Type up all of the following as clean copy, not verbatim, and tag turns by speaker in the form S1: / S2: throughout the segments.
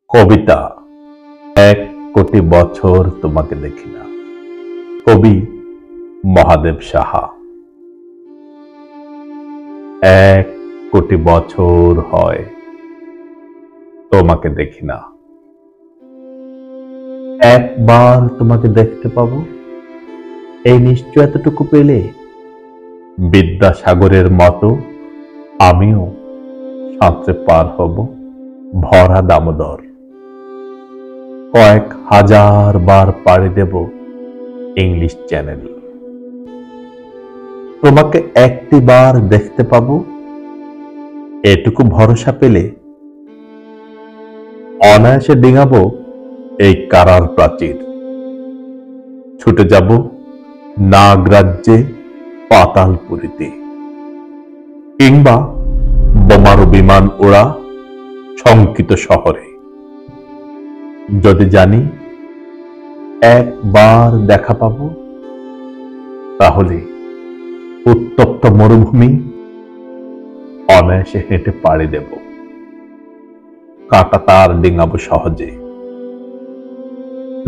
S1: কবিতা। ১ কোটি বছর তোমাকে দেখি না। কবি মহাদেব সাহা। ১ কোটি বছর হয় তোমাকে দেখি না। একবার তোমাকে দেখতে পাবো, এই নিশ্চয়তাটুকু পেলে বিদ্যাসাগরের মতো আমিও সাঁতরে পার হব ভরা দামোদর। কয়েক হাজার বার পাড়ি দেব ইংলিশ চ্যানেল। তোমাকে একটি বার দেখতে পাবো, এটুকু ভরসা পেলে অনায়াসে ডিঙাবো এই কারার প্রাচীর। ছুটে যাব নাগরাজ্যে পাতালপুরীতে, কিংবা বোমারু বিমান ওড়া শঙ্কিত শহরে। যদি জানি একবার দেখা পাবো, তাহলে উত্তপ্ত মরুভূমি অনায়াসে হেঁটে পাড়ি দেব। কাঁটা তার ডিঙাবো সহজে।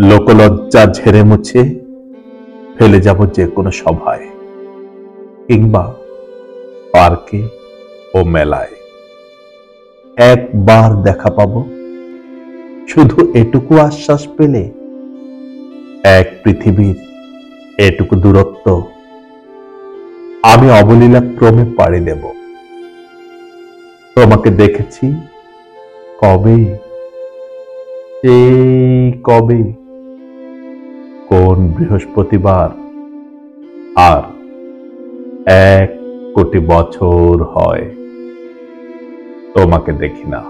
S1: লোকলজ্জা ঝেড়ে মুছে ফেলে যাব যে কোনো সভায়, কিংবা পার্কে ও মেলায়। একবার দেখা পাবো, শুধু এটুকু আশ্বাস পেলে এক পৃথিবীর এটুকু দূরত্ব আমি অবলীলা ক্রমে পাড়ি দেব। তোমাকে দেখেছি কবে, সেই কবে, কোন বৃহস্পতিবার। আর ১ কোটি বছর হয় তোমাকে দেখি না।